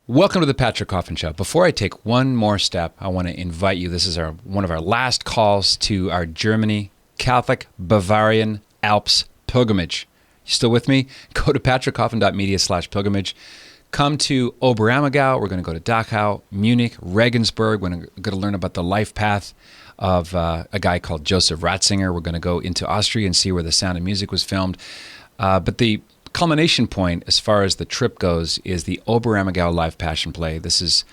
Welcome to the Patrick Coffin Show. Before I take one more step, I want to invite you. This is one of our last calls to our Germany Catholic Bavarian Alps pilgrimage. You still with me? Go to patrickcoffin.media/pilgrimage. Come to Oberammergau. We're going to go to Dachau, Munich, Regensburg. We're going to learn about the life path of a guy called Joseph Ratzinger. We're going to go into Austria and see where The Sound of Music was filmed. But the culmination point, as far as the trip goes, is the Oberammergau Live Passion Play. This is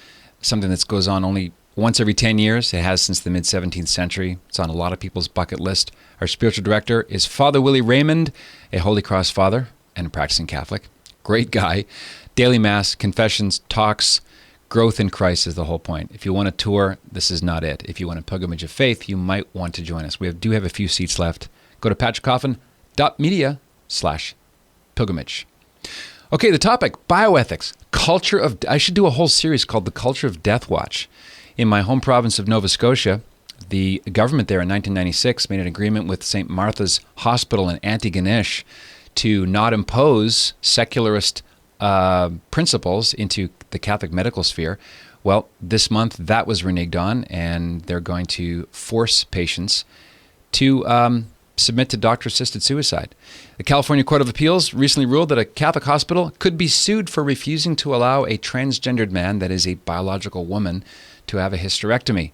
something that goes on only once every 10 years. It has since the mid-17th century. It's on a lot of people's bucket list. Our spiritual director is Father Willie Raymond, a Holy Cross father and a practicing Catholic. Great guy. Daily Mass, confessions, talks, growth in Christ is the whole point. If you want a tour, this is not it. If you want a pilgrimage of faith, you might want to join us. We do have a few seats left. Go to patrickcoffin.media/pilgrimage. Okay, the topic, bioethics, culture of... I should do a whole series called The Culture of Death Watch. In my home province of Nova Scotia, the government there in 1996 made an agreement with St. Martha's Hospital in Antigonish to not impose secularist principles into the Catholic medical sphere. Well, this month that was reneged on, and they're going to force patients to submit to doctor-assisted suicide. The California Court of Appeals recently ruled that a Catholic hospital could be sued for refusing to allow a transgendered man, that is a biological woman, to have a hysterectomy.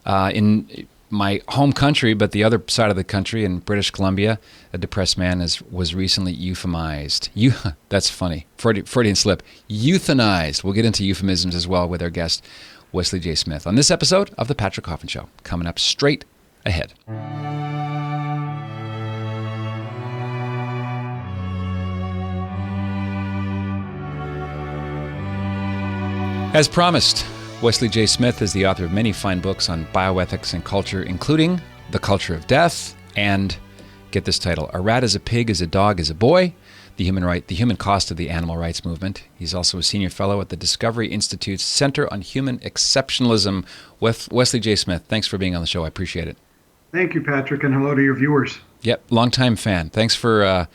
In my home country, but the other side of the country, in British Columbia, a depressed man was recently euphemized. That's funny. Freudian slip. Euthanized. We'll get into euphemisms as well with our guest, Wesley J. Smith, on this episode of The Patrick Coffin Show. Coming up straight ahead. As promised, Wesley J. Smith is the author of many fine books on bioethics and culture, including The Culture of Death and, get this title, A Rat is a Pig, is a Dog, is a Boy, the human cost of the animal rights movement. He's also a senior fellow at the Discovery Institute's Center on Human Exceptionalism. Wesley J. Smith, thanks for being on the show. I appreciate it. Thank you, Patrick, and hello to your viewers. Yep, longtime fan. Thanks for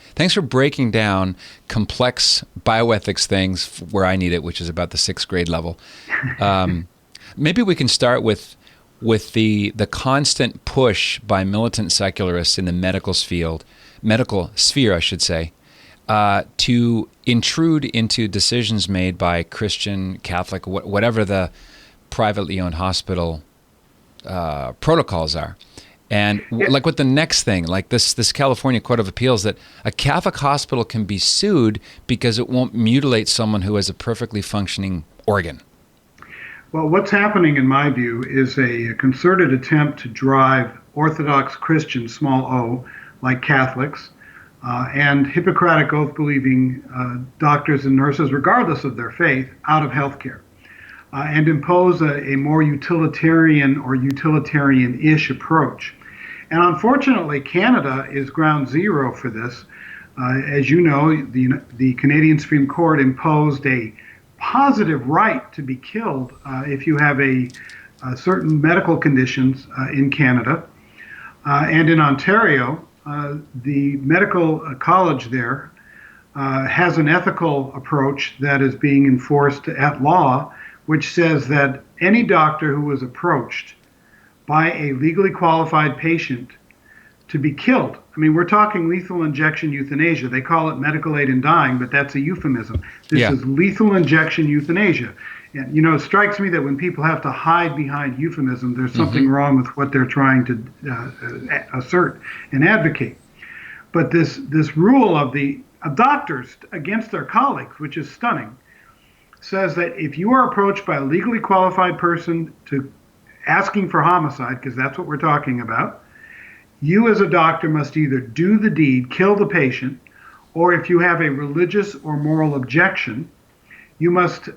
breaking down complex bioethics things where I need it, which is about the 6th grade level. Maybe we can start with the constant push by militant secularists in the medical sphere, I should say, to intrude into decisions made by Christian, Catholic, whatever the privately owned hospital protocols are. And like with the next thing, like this California Court of Appeals, that a Catholic hospital can be sued because it won't mutilate someone who has a perfectly functioning organ. Well, what's happening, in my view, is a concerted attempt to drive Orthodox Christians, small o, like Catholics, and Hippocratic oath-believing doctors and nurses, regardless of their faith, out of healthcare. And impose a more utilitarian or utilitarian-ish approach. And unfortunately, Canada is ground zero for this. As you know, the Canadian Supreme Court imposed a positive right to be killed if you have certain medical conditions in Canada. And in Ontario, the medical college there has an ethical approach that is being enforced at law, which says that any doctor who was approached by a legally qualified patient to be killed, I mean, we're talking lethal injection euthanasia. They call it medical aid in dying, but that's a euphemism. This is lethal injection euthanasia. And, it strikes me that when people have to hide behind euphemism, there's something wrong with what they're trying to assert and advocate. But this rule of doctors against their colleagues, which is stunning, says that if you are approached by a legally qualified person to asking for homicide, because that's what we're talking about, you as a doctor must either do the deed, kill the patient, or if you have a religious or moral objection, you must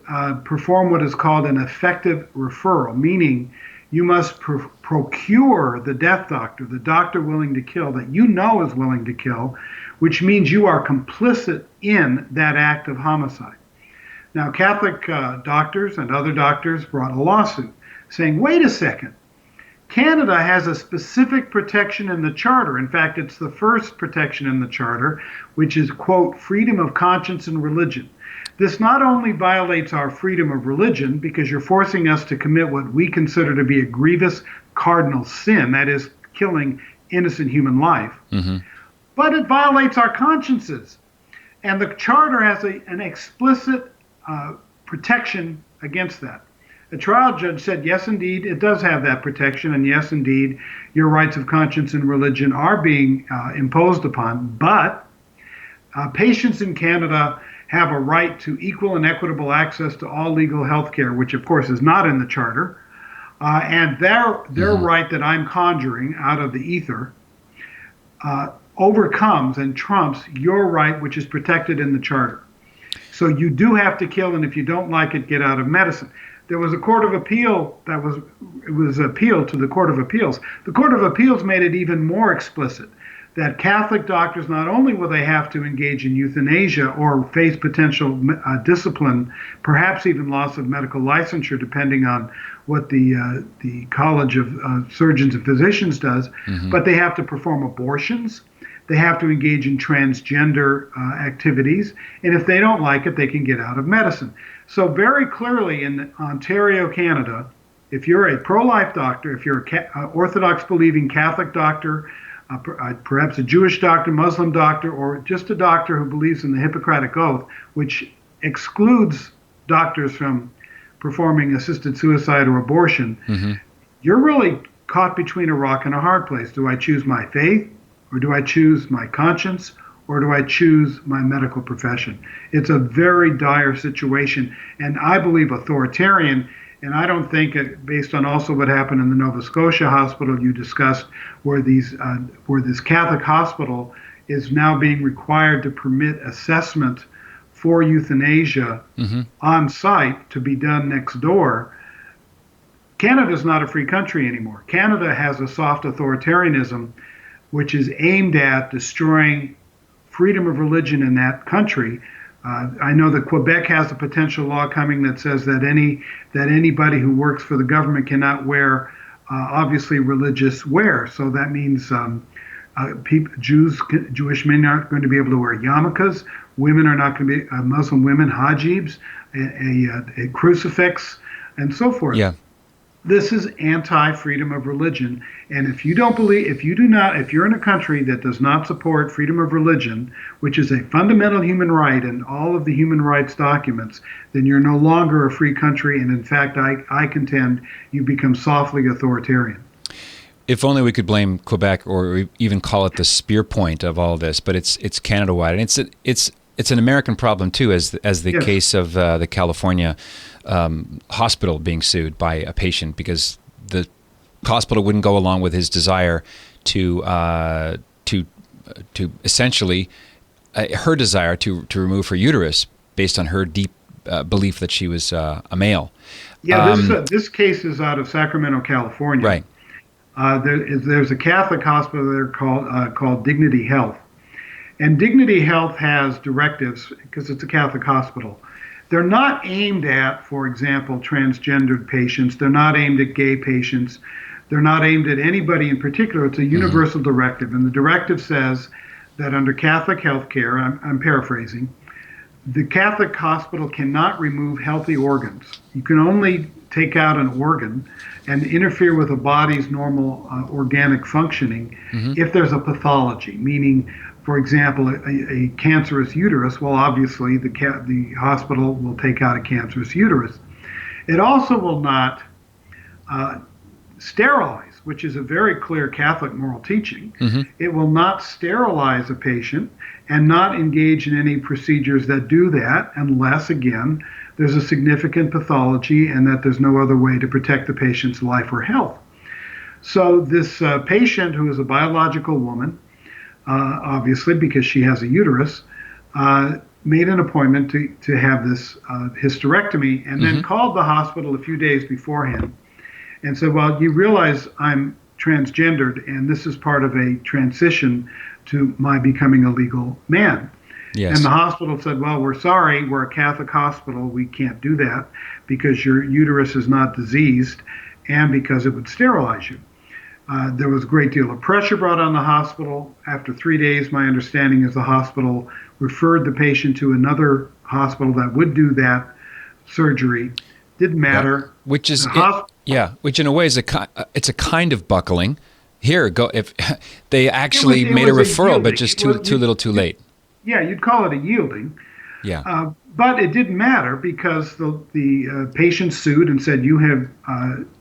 perform what is called an effective referral, meaning you must procure the death doctor, the doctor willing to kill, that you know is willing to kill, which means you are complicit in that act of homicide. Now, Catholic doctors and other doctors brought a lawsuit saying, wait a second, Canada has a specific protection in the Charter. In fact, it's the first protection in the Charter, which is, quote, freedom of conscience and religion. This not only violates our freedom of religion, because you're forcing us to commit what we consider to be a grievous cardinal sin, that is, killing innocent human life, but it violates our consciences. And the Charter has an explicit protection against that. The trial judge said, yes, indeed, it does have that protection, and yes, indeed, your rights of conscience and religion are being imposed upon, but patients in Canada have a right to equal and equitable access to all legal health care, which, of course, is not in the Charter, and their right that I'm conjuring out of the ether overcomes and trumps your right, which is protected in the Charter. So you do have to kill, and if you don't like it, get out of medicine. There was a court of appeal it was appealed to the Court of Appeals. The Court of Appeals made it even more explicit that Catholic doctors, not only will they have to engage in euthanasia or face potential discipline, perhaps even loss of medical licensure, depending on what the College of Surgeons and Physicians does, but they have to perform abortions. They have to engage in transgender activities. And if they don't like it, they can get out of medicine. So very clearly in Ontario, Canada, if you're a pro-life doctor, if you're an Orthodox believing Catholic doctor, perhaps a Jewish doctor, Muslim doctor, or just a doctor who believes in the Hippocratic Oath, which excludes doctors from performing assisted suicide or abortion, you're really caught between a rock and a hard place. Do I choose my faith, or do I choose my conscience, or do I choose my medical profession? It's a very dire situation, and I believe authoritarian. And I don't think, based on also what happened in the Nova Scotia hospital you discussed, where this Catholic hospital is now being required to permit assessment for euthanasia on site to be done next door. Canada's not a free country anymore. Canada has a soft authoritarianism, which is aimed at destroying freedom of religion in that country. I know that Quebec has a potential law coming that says that anybody who works for the government cannot wear obviously religious wear. So that means Jewish men aren't going to be able to wear yarmulkes. Women are not going to be Muslim women hijabs, a crucifix, and so forth. Yeah. This is anti-freedom of religion, and if you're in a country that does not support freedom of religion, which is a fundamental human right in all of the human rights documents, then you're no longer a free country, and in fact, I contend you become softly authoritarian. If only we could blame Quebec or even call it the spear point of all this, but it's Canada-wide, and it's an American problem too, as the Yes. case of the California hospital being sued by a patient because the hospital wouldn't go along with his desire to essentially her desire to remove her uterus based on her deep belief that she was a male. Yeah, this case is out of Sacramento, California. Right. There's a Catholic hospital there called Dignity Health. And Dignity Health has directives, because it's a Catholic hospital. They're not aimed at, for example, transgendered patients. They're not aimed at gay patients. They're not aimed at anybody in particular. It's a universal directive. And the directive says that under Catholic health care, I'm paraphrasing, the Catholic hospital cannot remove healthy organs. You can only take out an organ and interfere with a body's normal organic functioning if there's a pathology, meaning, for example, a cancerous uterus. Well, obviously, the hospital will take out a cancerous uterus. It also will not sterilize, which is a very clear Catholic moral teaching. It will not sterilize a patient and not engage in any procedures that do that unless, again, there's a significant pathology and that there's no other way to protect the patient's life or health. So this patient, who is a biological woman, obviously because she has a uterus, made an appointment to have this hysterectomy and then called the hospital a few days beforehand and said, well, you realize I'm transgendered and this is part of a transition to my becoming a legal man. Yes. And the hospital said, well, we're sorry, we're a Catholic hospital, we can't do that because your uterus is not diseased and because it would sterilize you. There was a great deal of pressure brought on the hospital. After 3 days, my understanding is the hospital referred the patient to another hospital that would do that surgery. Didn't matter. Yep. Which in a way is it's a kind of buckling. Here, go. If they actually made a referral, but just too little, too late. Yeah, you'd call it a yielding. Yeah. But it didn't matter because the patient sued and said you have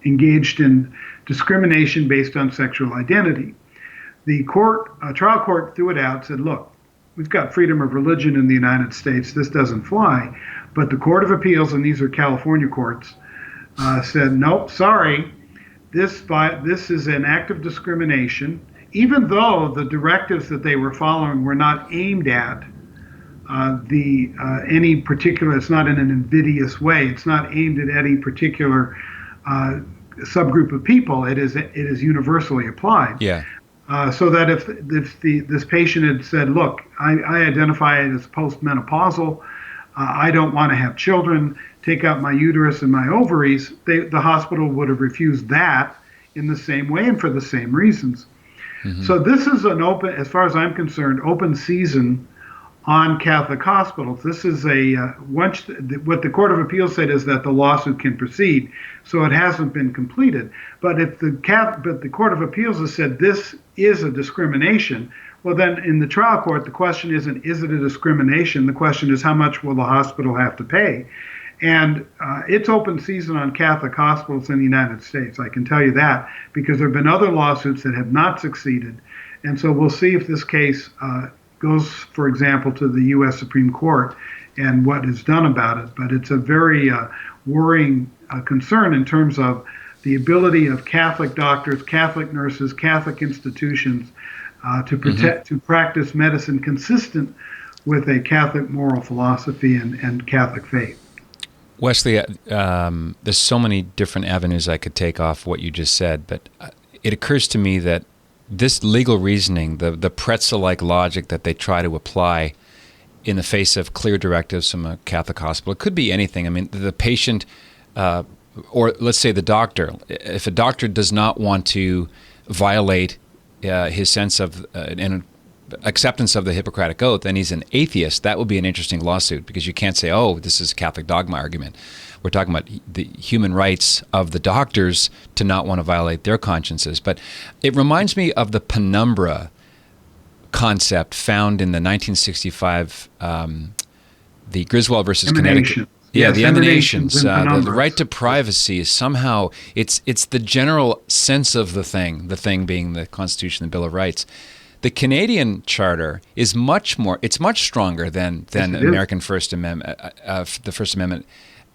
engaged in discrimination based on sexual identity. The trial court threw it out, said, look, we've got freedom of religion in the United States. This doesn't fly. But the Court of Appeals, and these are California courts, said, nope, sorry. This is an act of discrimination, even though the directives that they were following were not aimed at any particular. It's not in an invidious way. It's not aimed at any particular subgroup of people. It is universally applied. Yeah. So that if this patient had said, look, I identify as postmenopausal, I don't want to have children, take out my uterus and my ovaries, the hospital would have refused that in the same way and for the same reasons. Mm-hmm. So this is an open, as far as I'm concerned, open season on Catholic hospitals. This is what the Court of Appeals said is that the lawsuit can proceed, so it hasn't been completed. But if the Court of Appeals has said this is a discrimination, well then in the trial court the question isn't is it a discrimination, the question is how much will the hospital have to pay. And it's open season on Catholic hospitals in the United States, I can tell you that, because there have been other lawsuits that have not succeeded. And so we'll see if this case goes, for example, to the U.S. Supreme Court and what is done about it. But it's a very worrying concern in terms of the ability of Catholic doctors, Catholic nurses, Catholic institutions to practice medicine consistent with a Catholic moral philosophy and Catholic faith. Wesley, there's so many different avenues I could take off what you just said, but it occurs to me that this legal reasoning, the pretzel-like logic that they try to apply in the face of clear directives from a Catholic hospital, it could be anything. I mean, the patient, or let's say the doctor, if a doctor does not want to violate his sense of and acceptance of the Hippocratic Oath, and he's an atheist, that would be an interesting lawsuit, because you can't say, oh, this is a Catholic dogma argument. We're talking about the human rights of the doctors to not want to violate their consciences. But it reminds me of the penumbra concept found in the 1965, the Griswold versus Connecticut. Yeah, the emanations, the right to privacy is somehow, it's the general sense of the thing being the Constitution, the Bill of Rights. The Canadian Charter is much stronger than American First Amendment, the First Amendment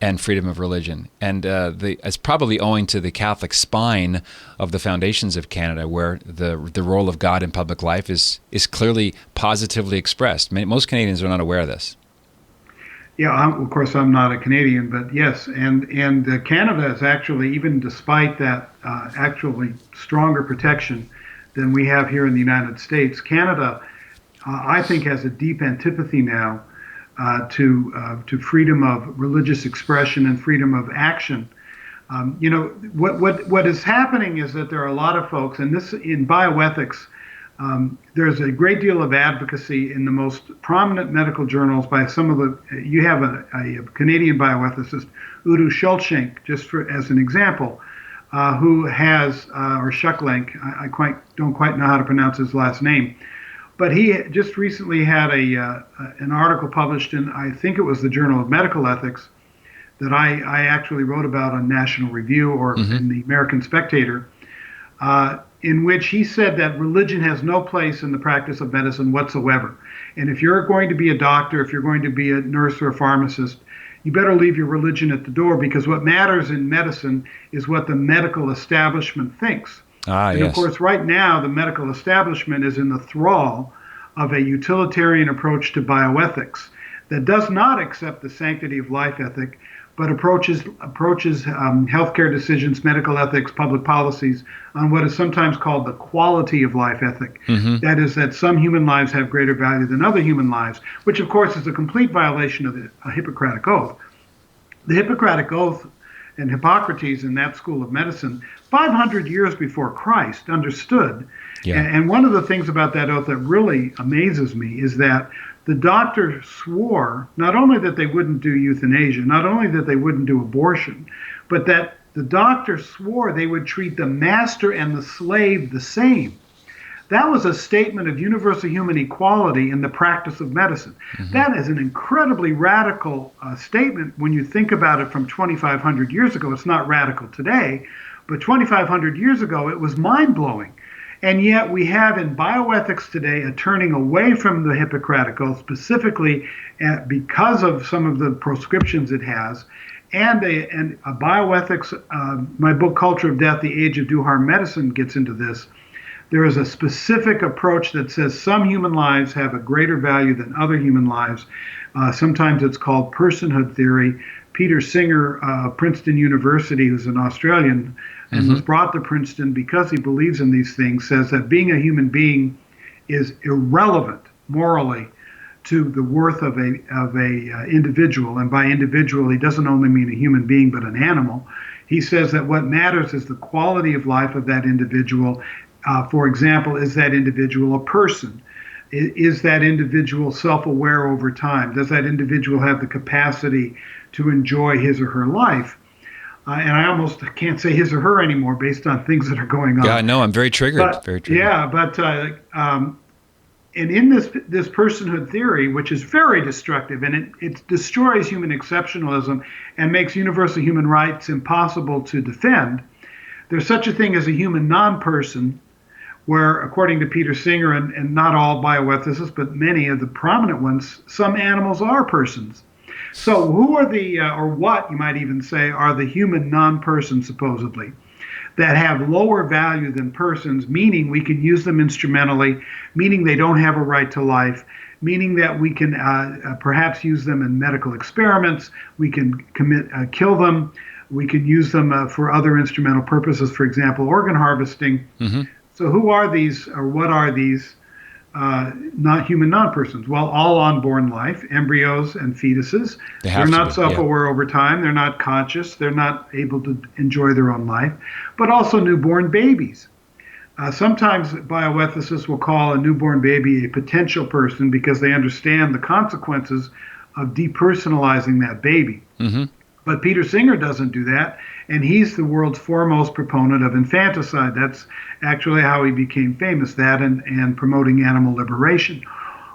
and freedom of religion. And it's probably owing to the Catholic spine of the foundations of Canada, where the role of God in public life is clearly positively expressed. Most Canadians are not aware of this. Yeah, of course, I'm not a Canadian, but yes, and Canada is actually, even despite that actually stronger protection than we have here in the United States, Canada, I think, has a deep antipathy now to freedom of religious expression and freedom of action. What is happening is that there are a lot of folks, and this in bioethics, there's a great deal of advocacy in the most prominent medical journals by some of the. You have a Canadian bioethicist, Udo Schultschenk, just as an example, who has, or Shucklenk, I don't quite know how to pronounce his last name, but he just recently had an article published in, I think it was the Journal of Medical Ethics, that I actually wrote about on National Review or in the American Spectator, in which he said that religion has no place in the practice of medicine whatsoever. And if you're going to be a doctor, if you're going to be a nurse or a pharmacist, you better leave your religion at the door, because what matters in medicine is what the medical establishment thinks. And of course, right now, the medical establishment is in the thrall of a utilitarian approach to bioethics that does not accept the sanctity of life ethic, but approaches healthcare decisions, medical ethics, public policies on what is sometimes called the quality of life ethic. That is, that some human lives have greater value than other human lives, which of course is a complete violation of the Hippocratic Oath. The Hippocratic Oath and Hippocrates in that school of medicine, 500 years before Christ, understood. Yeah. And one of the things about that oath that really amazes me is that the doctor swore not only that they wouldn't do euthanasia, not only that they wouldn't do abortion, but that the doctor swore they would treat the master and the slave the same. That was a statement of universal human equality in the practice of medicine. Mm-hmm. That is an incredibly radical statement when you think about it from 2,500 years ago. It's not radical today, but 2,500 years ago, it was mind-blowing. And yet we have in bioethics today a turning away from the Hippocratic Oath, specifically because of some of the proscriptions it has, and a bioethics, my book, Culture of Death, The Age of Do-Harm Medicine, gets into this. There is a specific approach that says some human lives have a greater value than other human lives. Sometimes it's called personhood theory. Peter Singer of Princeton University, who's an Australian, and was brought to Princeton because he believes in these things, says that being a human being is irrelevant morally to the worth of a individual. And by individual, he doesn't only mean a human being, but an animal. He says that what matters is the quality of life of that individual. For example, is that individual a person? Is that individual self-aware over time? Does that individual have the capacity to enjoy his or her life? And I almost can't say his or her anymore based on things that are going on. Yeah, no, I'm very triggered. But, very triggered. Yeah, but and in this personhood theory, which is very destructive, and it destroys human exceptionalism and makes universal human rights impossible to defend, there's such a thing as a human non-person, where, according to Peter Singer, and not all bioethicists, but many of the prominent ones, some animals are persons. So who are or what, you might even say, are the human non-persons, supposedly, that have lower value than persons, meaning we can use them instrumentally, meaning they don't have a right to life, meaning that we can perhaps use them in medical experiments, we can kill them, we can use them for other instrumental purposes, for example, organ harvesting. Mm-hmm. So who are these, or what are these not human non-persons? Well, all unborn life, embryos and fetuses. They're not self-aware over time. They're not conscious. They're not able to enjoy their own life. But also newborn babies. Sometimes bioethicists will call a newborn baby a potential person because they understand the consequences of depersonalizing that baby. Mm-hmm. But Peter Singer doesn't do that, and he's the world's foremost proponent of infanticide. That's actually how he became famous, that and promoting animal liberation.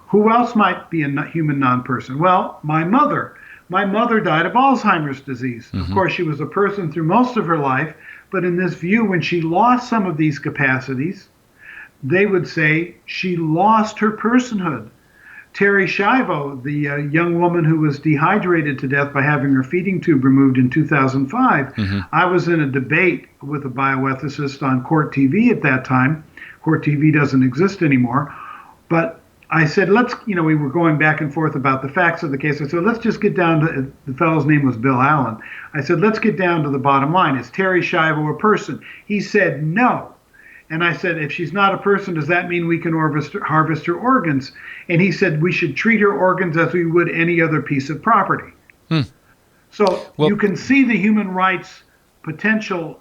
Who else might be a human non-person? Well, my mother. My mother died of Alzheimer's disease. Mm-hmm. Of course, she was a person through most of her life, but in this view, when she lost some of these capacities, they would say she lost her personhood. Terry Schiavo, the young woman who was dehydrated to death by having her feeding tube removed in 2005, mm-hmm. I was in a debate with a bioethicist on Court TV at that time. Court TV doesn't exist anymore. But I said, we were going back and forth about the facts of the case. I said, let's just get down to, the fellow's name was Bill Allen. I said, let's get down to the bottom line. Is Terry Schiavo a person? He said, no. And I said, if she's not a person, does that mean we can harvest her organs? And he said, we should treat her organs as we would any other piece of property. So you can see the human rights potential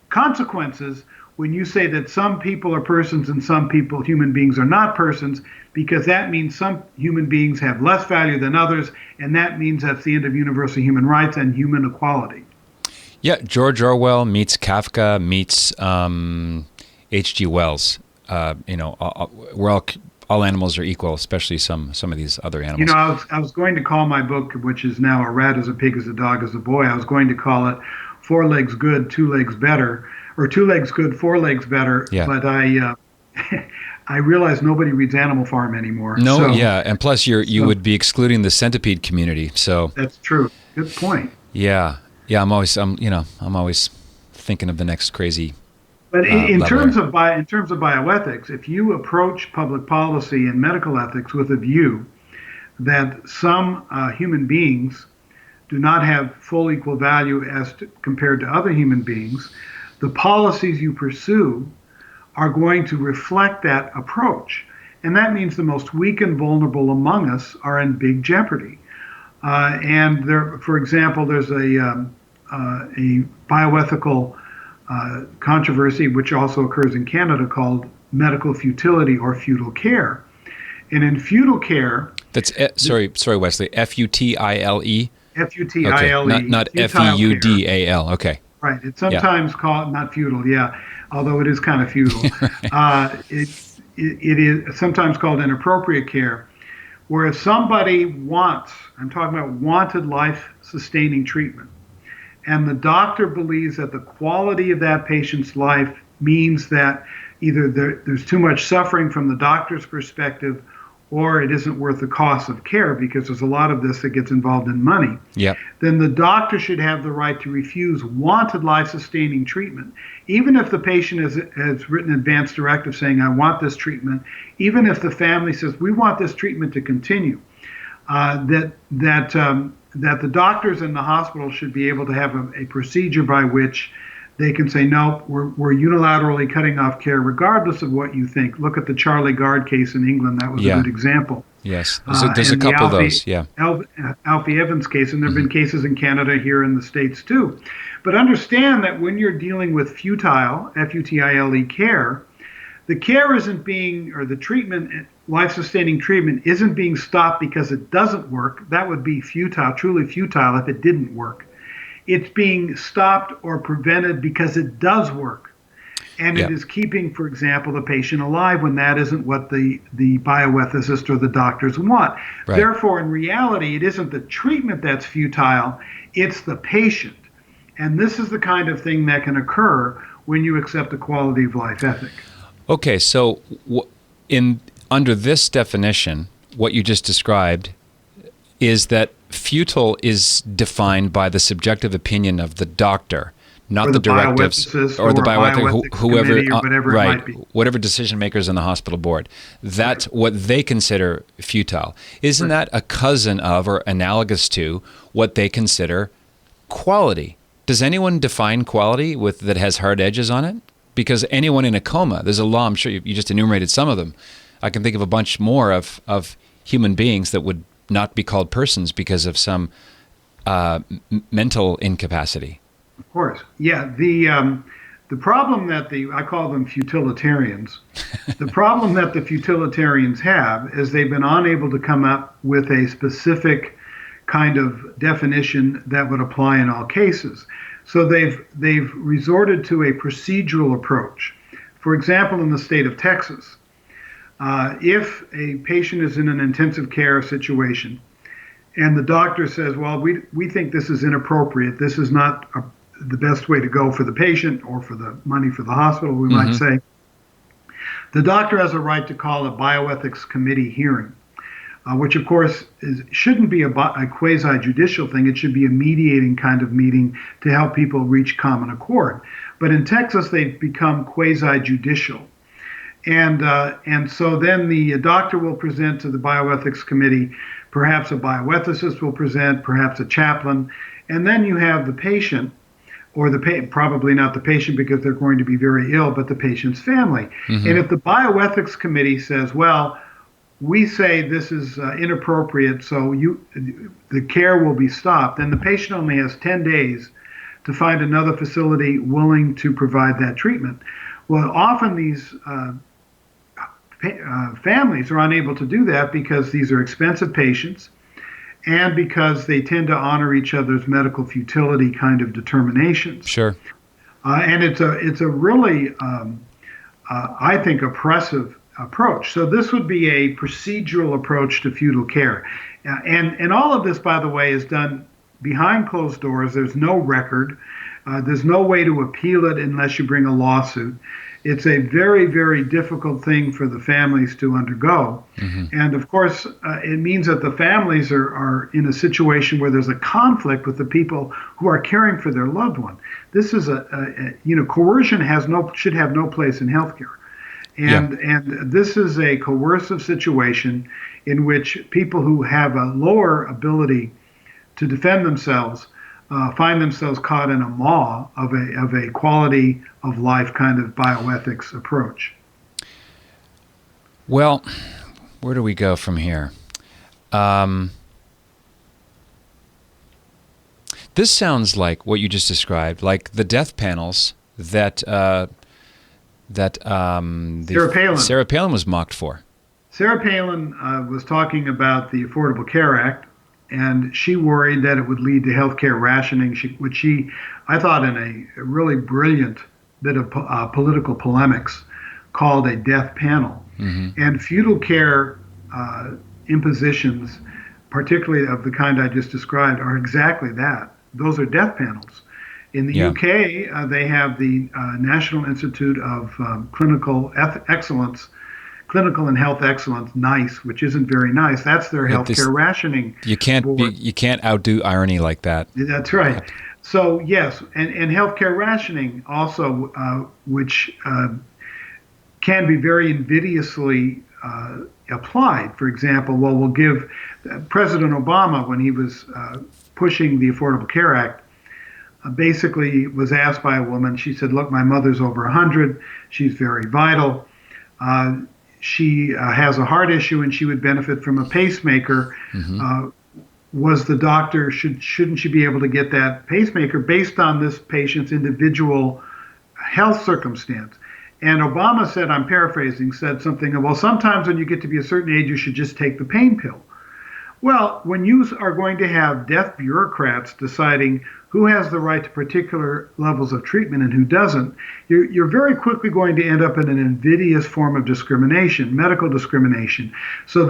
consequences when you say that some people are persons and some people, human beings, are not persons, because that means some human beings have less value than others, and that means that's the end of universal human rights and human equality. Yeah, George Orwell meets Kafka meets H.G. Wells. We're all animals are equal, especially some of these other animals. You know, I was going to call my book, which is now A Rat is a Pig is a Dog is a Boy, I was going to call it 4 Legs Good, 2 Legs Better, or 2 Legs Good, 4 Legs Better. Yeah. But I realize nobody reads Animal Farm anymore. No, so, yeah, and plus you would be excluding the centipede community. So that's true. Good point. Yeah. I'm always thinking of the next crazy. But in terms of bioethics, if you approach public policy and medical ethics with a view that some human beings do not have full equal value compared to other human beings, the policies you pursue are going to reflect that approach. And that means the most weak and vulnerable among us are in big jeopardy. And there, for example, there's a a bioethical controversy, which also occurs in Canada, called medical futility or futile care. And in futile care, that's sorry, Wesley. Futile. Okay, Futile, not futile care. feudal. Okay. Right. It's sometimes called not futile, yeah, although it is kind of futile. It is sometimes called inappropriate care, where if somebody wants, I'm talking about wanted life-sustaining treatment, and the doctor believes that the quality of that patient's life means that either there's too much suffering from the doctor's perspective, or it isn't worth the cost of care, because there's a lot of this that gets involved in money, then the doctor should have the right to refuse wanted life-sustaining treatment, even if the patient has written an advance directive saying, I want this treatment, even if the family says, we want this treatment to continue, that the doctors in the hospital should be able to have a procedure by which they can say, no, we're unilaterally cutting off care regardless of what you think. Look at the Charlie Gard case in England. That was a good example. Yes, there's a couple of those, Alfie Evans case, and there have been cases in Canada, here in the States too. But understand that when you're dealing with futile, F-U-T-I-L-E care, the care isn't being, or the treatment, life-sustaining treatment isn't being stopped because it doesn't work. That would be futile, truly futile, if it didn't work. It's being stopped or prevented because it does work. And it is keeping, for example, the patient alive when that isn't what the bioethicist or the doctors want. Right. Therefore, in reality, it isn't the treatment that's futile, it's the patient. And this is the kind of thing that can occur when you accept a quality of life ethic. Okay, so under this definition, what you just described is that futile is defined by the subjective opinion of the doctor, not the directives or the bioethic, whoever, or whatever it might be. Whatever decision makers on the hospital board. That's what they consider futile. Isn't that a cousin of or analogous to what they consider quality? Does anyone define quality that has hard edges on it? Because anyone in a coma, there's a law, I'm sure you just enumerated some of them. I can think of a bunch more of human beings that would not be called persons because of some mental incapacity. Of course. Yeah. The problem that I call them futilitarians, the problem that the futilitarians have is they've been unable to come up with a specific kind of definition that would apply in all cases. So they've resorted to a procedural approach. For example, in the state of Texas, if a patient is in an intensive care situation and the doctor says, well, we think this is inappropriate, this is not the best way to go for the patient or for the money for the hospital, we might say, the doctor has a right to call a bioethics committee hearing, which of course shouldn't be a quasi-judicial thing. It should be a mediating kind of meeting to help people reach common accord. But in Texas, they've become quasi-judicial. And so then the doctor will present to the bioethics committee, perhaps a bioethicist will present, perhaps a chaplain, and then you have the patient, or probably not the patient because they're going to be very ill, but the patient's family. And if the bioethics committee says, well, we say this is inappropriate, so the care will be stopped, then the patient only has 10 days to find another facility willing to provide that treatment. Well, often these families are unable to do that because these are expensive patients and because they tend to honor each other's medical futility kind of determinations. Sure. And it's a really, I think, oppressive approach. So this would be a procedural approach to futile care. And all of this, by the way, is done behind closed doors. There's no record. There's no way to appeal it unless you bring a lawsuit. It's a very, very difficult thing for the families to undergo. And of course, it means that the families are in a situation where there's a conflict with the people who are caring for their loved one. This is coercion should have no place in healthcare. And this is a coercive situation in which people who have a lower ability to defend themselves find themselves caught in a maw of a quality of life kind of bioethics approach. Well, where do we go from here? This sounds like what you just described, like the death panels that Sarah Palin was mocked for. Sarah Palin was talking about the Affordable Care Act, and she worried that it would lead to healthcare rationing, which I thought, in a really brilliant bit of political polemics, called a death panel. Mm-hmm. And feudal care impositions, particularly of the kind I just described, are exactly that. Those are death panels. In the UK, they have the National Institute of Clinical and Health Excellence, NICE, which isn't very nice. That's their healthcare rationing. You can't outdo irony like that. That's right. So yes, and healthcare rationing also, which can be very invidiously applied. For example, we'll give President Obama, when he was pushing the Affordable Care Act, basically was asked by a woman. She said, "Look, my mother's over 100. She's very vital. She has a heart issue, and she would benefit from a pacemaker. Mm-hmm. Was the doctor shouldn't she be able to get that pacemaker based on this patient's individual health circumstance?" And Obama said, I'm paraphrasing, said something, well, sometimes when you get to be a certain age, you should just take the pain pill. Well, when you are going to have death bureaucrats deciding who has the right to particular levels of treatment and who doesn't, you're very quickly going to end up in an invidious form of discrimination, medical discrimination. So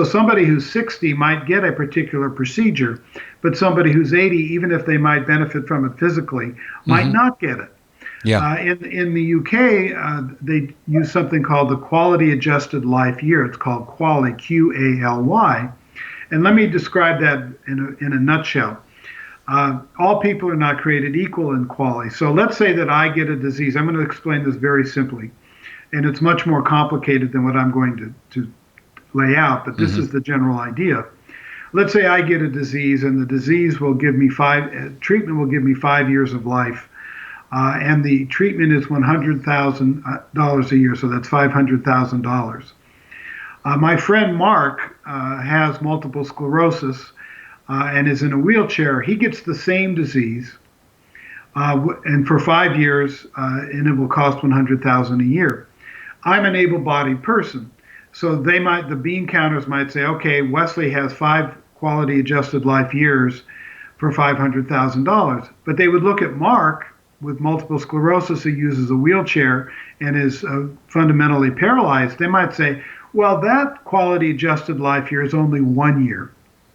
somebody who's 60 might get a particular procedure, but somebody who's 80, even if they might benefit from it physically, might not get it. Yeah. In the UK, they use something called the Quality Adjusted Life Year. It's called QALY, QALY. And let me describe that in a nutshell. All people are not created equal in quality. So let's say that I get a disease. I'm going to explain this very simply. And it's much more complicated than what I'm going to lay out, but this is the general idea. Let's say I get a disease, and the disease will give me treatment will give me 5 years of life. And the treatment is $100,000 a year, so that's $500,000. My friend Mark has multiple sclerosis and is in a wheelchair. He gets the same disease, and for 5 years, and it will cost $100,000 a year. I'm an able-bodied person, so the bean counters might say, okay, Wesley has 5 quality-adjusted life years for $500,000, but they would look at Mark with multiple sclerosis who uses a wheelchair and is fundamentally paralyzed. They might say, well, that quality adjusted life year is only 1 year.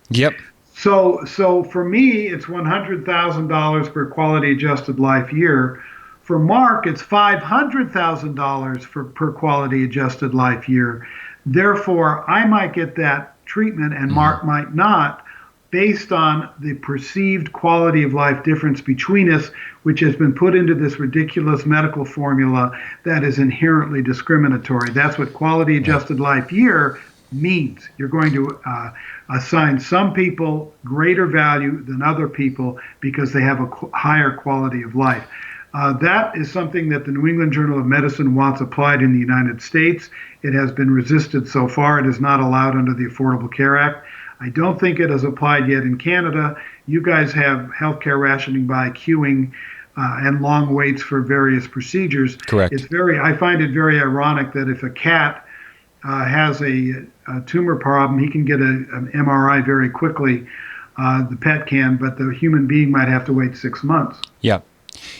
Yep. So for me, it's $100,000 per quality adjusted life year. For Mark, it's $500,000 per quality adjusted life year. Therefore, I might get that treatment and Mark might not, based on the perceived quality of life difference between us, which has been put into this ridiculous medical formula that is inherently discriminatory. That's what quality adjusted life year means. You're going to assign some people greater value than other people because they have a higher quality of life. That is something that the New England Journal of Medicine wants applied in the United States. It has been resisted so far. It is not allowed under the Affordable Care Act. I don't think it is applied yet in Canada. You guys have healthcare rationing by queuing and long waits for various procedures. Correct. I find it very ironic that if a cat has a tumor problem, he can get an MRI very quickly. The pet can, but the human being might have to wait 6 months. Yeah.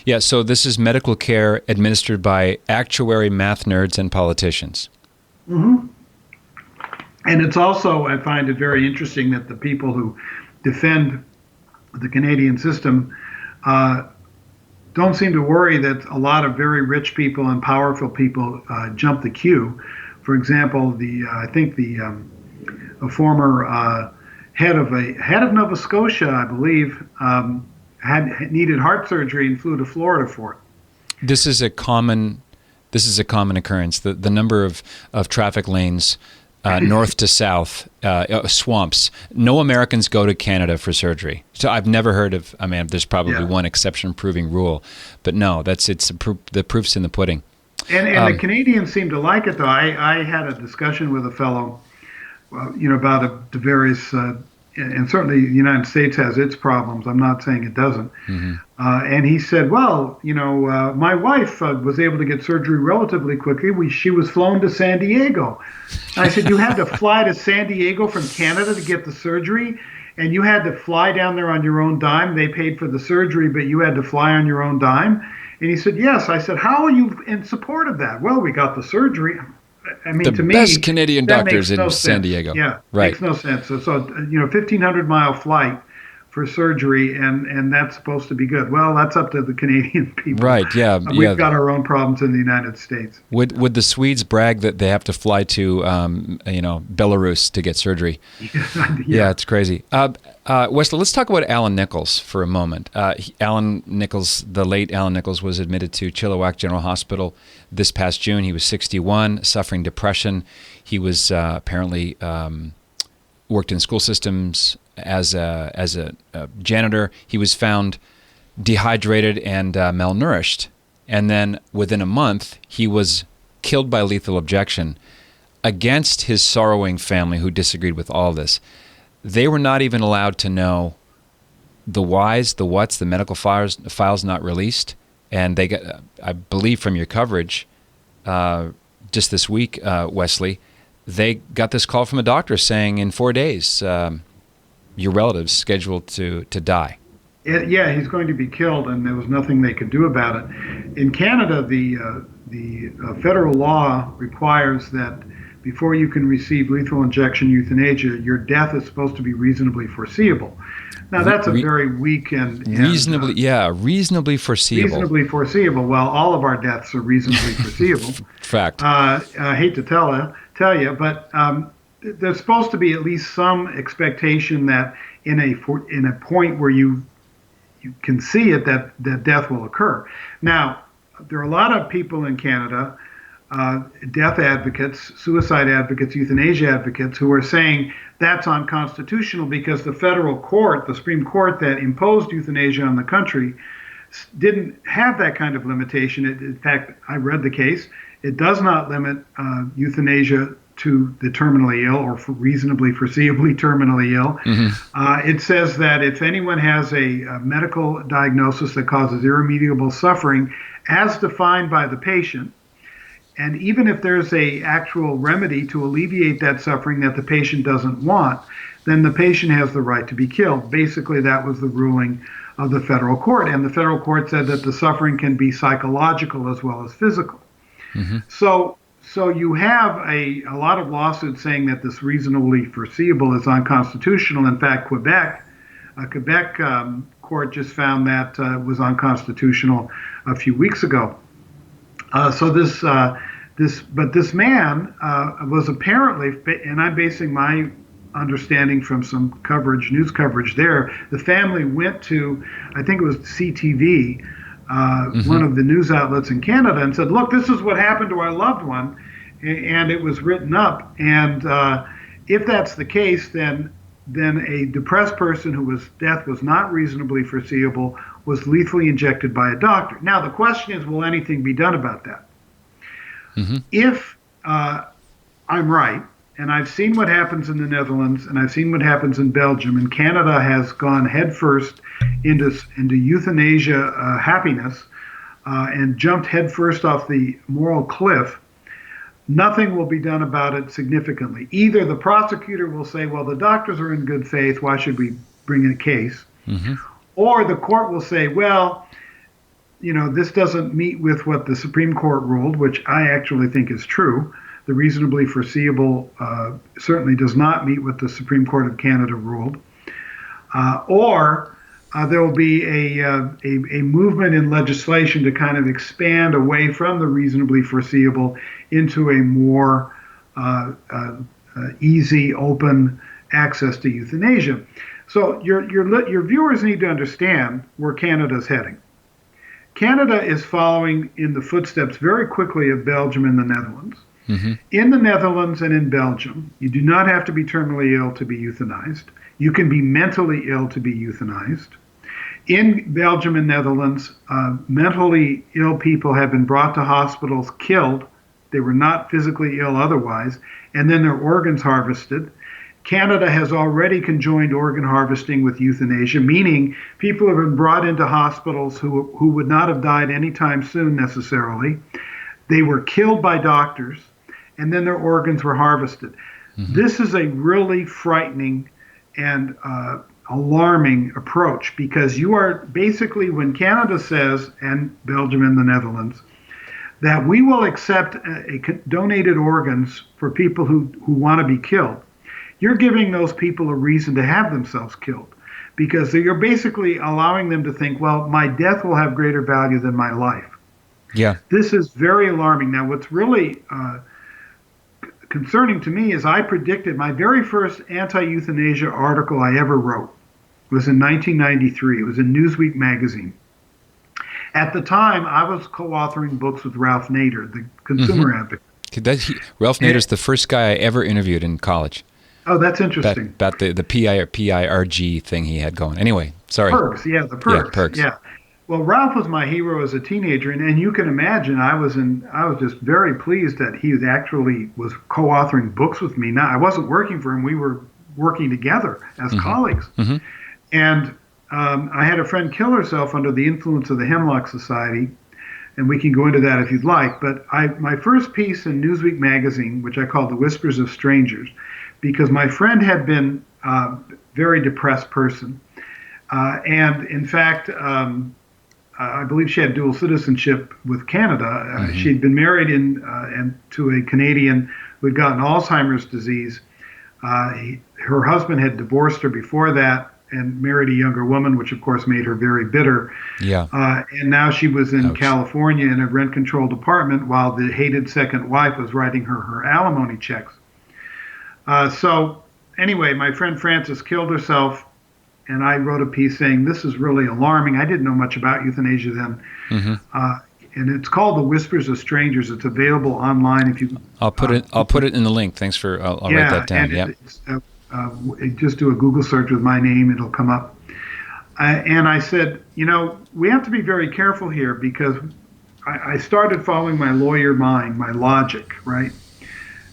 Yeah, so this is medical care administered by actuary, math nerds, and politicians. Mm-hmm. And it's also, I find it very interesting that the people who defend the Canadian system don't seem to worry that a lot of very rich people and powerful people jump the queue. For example, I think a former head of Nova Scotia, I believe, had needed heart surgery and flew to Florida for it. This is a common occurrence. The number of traffic lanes north to south, swamps. No Americans go to Canada for surgery. So I've never heard of. I mean, there's probably one exception proving rule, but no, the proof's in the pudding. And the Canadians seem to like it, though. I had a discussion with a fellow, about the various and certainly the United States has its problems. I'm not saying it doesn't. And he said, well, my wife was able to get surgery relatively quickly. She was flown to San Diego. And I said, you had to fly to San Diego from Canada to get the surgery? And you had to fly down there on your own dime. They paid for the surgery, but you had to fly on your own dime? And he said, yes. I said, how are you in support of that? Well, we got the surgery. I mean, to me, the best Canadian doctors in no San sense. Diego. Yeah, right. Makes no sense. So 1,500-mile flight for surgery, and that's supposed to be good. Well, that's up to the Canadian people. Right, yeah. We've got our own problems in the United States. Would the Swedes brag that they have to fly to Belarus to get surgery? Yeah, it's crazy. Wesley, let's talk about Alan Nichols for a moment. Alan Nichols, the late Alan Nichols, was admitted to Chilliwack General Hospital this past June. He was 61, suffering depression. He was apparently worked in school systems as a janitor. He was found dehydrated and malnourished, and then within a month he was killed by lethal injection against his sorrowing family, who disagreed with all this. They were not even allowed to know the whys, the whats, the medical files not released, and they got, I believe from your coverage just this week, Wesley, they got this call from a doctor saying in 4 days your relative's scheduled to die. Yeah, he's going to be killed, and there was nothing they could do about it. In Canada, the federal law requires that before you can receive lethal injection euthanasia, your death is supposed to be reasonably foreseeable. Now, that's a very weak and reasonably foreseeable. Reasonably foreseeable. Well, all of our deaths are reasonably foreseeable. Fact. I hate to tell you, but there's supposed to be at least some expectation that in a point where you can see it, that death will occur. Now, there are a lot of people in Canada, death advocates, suicide advocates, euthanasia advocates, who are saying that's unconstitutional because the federal court, the Supreme Court that imposed euthanasia on the country, didn't have that kind of limitation. In fact, I read the case. It does not limit euthanasia to the terminally ill or reasonably foreseeably terminally ill. It says that if anyone has a medical diagnosis that causes irremediable suffering, as defined by the patient, and even if there's a actual remedy to alleviate that suffering that the patient doesn't want, then the patient has the right to be killed. Basically, that was the ruling of the federal court. And the federal court said that the suffering can be psychological as well as physical. So you have a lot of lawsuits saying that this reasonably foreseeable is unconstitutional. In fact, Quebec court just found that was unconstitutional a few weeks ago. This man was apparently, and I'm basing my understanding from some news coverage there. The family went to, I think it was CTV, one of the news outlets in Canada, and said, look, this is what happened to our loved one, and it was written up. And if that's the case, then a depressed person whose death was not reasonably foreseeable was lethally injected by a doctor. Now, the question is, will anything be done about that? If I'm right, and I've seen what happens in the Netherlands, and I've seen what happens in Belgium, and Canada has gone headfirst into euthanasia happiness and jumped headfirst off the moral cliff, nothing will be done about it significantly. Either the prosecutor will say, well, the doctors are in good faith, why should we bring in a case? Or the court will say, well, this doesn't meet with what the Supreme Court ruled, which I actually think is true. The reasonably foreseeable certainly does not meet what the Supreme Court of Canada ruled. Or there will be a movement in legislation to kind of expand away from the reasonably foreseeable into a more easy, open access to euthanasia. So your viewers need to understand where Canada's heading. Canada is following in the footsteps very quickly of Belgium and the Netherlands. In the Netherlands and in Belgium, you do not have to be terminally ill to be euthanized. You can be mentally ill to be euthanized. In Belgium and Netherlands, mentally ill people have been brought to hospitals, killed. They were not physically ill otherwise, and then their organs harvested. Canada has already conjoined organ harvesting with euthanasia, meaning people have been brought into hospitals who would not have died anytime soon necessarily. They were killed by doctors, and then their organs were harvested. This is a really frightening and alarming approach, because you are basically, when Canada says, and Belgium and the Netherlands, that we will accept donated organs for people who want to be killed, you're giving those people a reason to have themselves killed, because you're basically allowing them to think, well, my death will have greater value than my life. Yeah. This is very alarming. Now, what's really concerning to me is I predicted my very first anti-euthanasia article I ever wrote was in 1993. It was in Newsweek magazine. At the time, I was co-authoring books with Ralph Nader, the consumer advocate. Ralph Nader's the first guy I ever interviewed in college. Oh, that's interesting. About the PIRG thing he had going. Anyway, sorry. Perks, yeah, the perks. Yeah, perks. Yeah. Well, Ralph was my hero as a teenager, and you can imagine I was just very pleased that he actually was co-authoring books with me. Now, I wasn't working for him; we were working together as colleagues. And I had a friend kill herself under the influence of the Hemlock Society, and we can go into that if you'd like. But my first piece in Newsweek magazine, which I called "The Whispers of Strangers," because my friend had been a very depressed person. And in fact, I believe she had dual citizenship with Canada. She'd been married to a Canadian who had gotten Alzheimer's disease. Her husband had divorced her before that and married a younger woman, which of course made her very bitter. Yeah. And now she was in California in a rent-controlled apartment while the hated second wife was writing her alimony checks. So anyway, my friend Frances killed herself, and I wrote a piece saying this is really alarming. I didn't know much about euthanasia then, and it's called "The Whispers of Strangers." It's available online. If you, I'll put it in the link. Thanks for. I'll write that down. Yeah. Just do a Google search with my name; it'll come up. And I said, we have to be very careful here, because I started following my lawyer mind, my logic, right?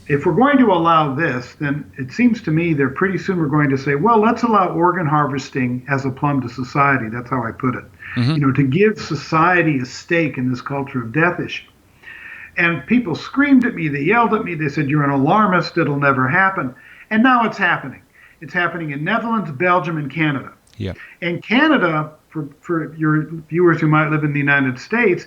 If we're going to allow this, then it seems to me that pretty soon we're going to say, well, let's allow organ harvesting as a plum to society. That's how I put it. To give society a stake in this culture of death issue. And people screamed at me. They yelled at me. They said, you're an alarmist. It'll never happen. And now it's happening. It's happening in Netherlands, Belgium, and Canada. Yeah. And Canada, for your viewers who might live in the United States,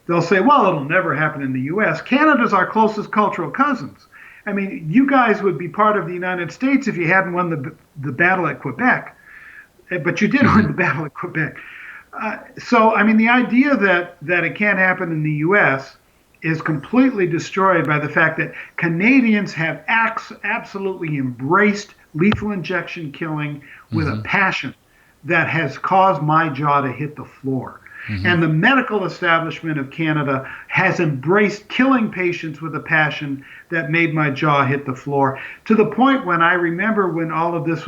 they'll say, well, it'll never happen in the U.S. Canada's our closest cultural cousins. I mean, you guys would be part of the United States if you hadn't won the battle at Quebec, but you did win the battle at Quebec. So, I mean, the idea that it can't happen in the U.S. is completely destroyed by the fact that Canadians have absolutely embraced lethal injection killing with a passion that has caused my jaw to hit the floor. And the medical establishment of Canada has embraced killing patients with a passion that made my jaw hit the floor, to the point when I remember when all of this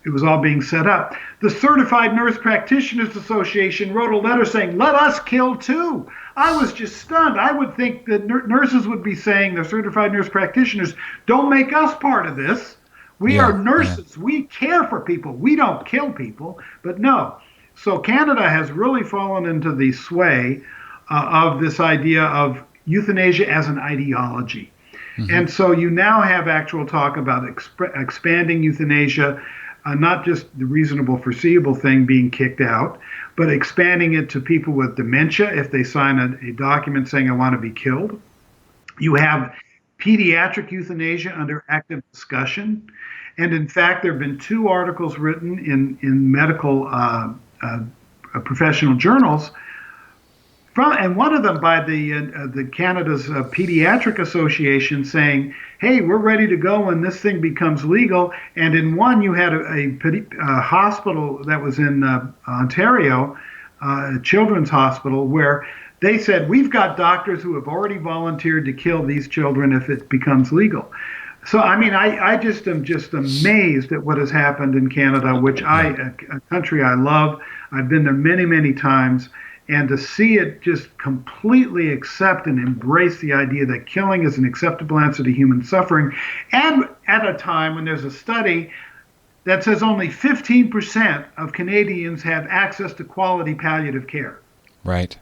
it was all being set up, the Certified Nurse Practitioners Association wrote a letter saying, let us kill too. I was just stunned. I would think that nurses would be saying, the certified nurse practitioners, don't make us part of this. We are nurses. We care for people. We don't kill people. But no. So Canada has really fallen into the sway of this idea of euthanasia as an ideology. And so you now have actual talk about expanding euthanasia, not just the reasonable foreseeable thing being kicked out, but expanding it to people with dementia if they sign a document saying I want to be killed. You have pediatric euthanasia under active discussion. And in fact, there have been 2 articles written in medical professional journals, and one of them by the Canada's Pediatric Association saying, hey, we're ready to go when this thing becomes legal. And in one, you had a hospital that was in Ontario, a children's hospital, where they said, we've got doctors who have already volunteered to kill these children if it becomes legal. So, I mean, I just am just amazed at what has happened in Canada, which a country I love. I've been there many, many times. and to see it just completely accept and embrace the idea that killing is an acceptable answer to human suffering, and at a time when there's a study that says only 15% of Canadians have access to quality palliative care. Right.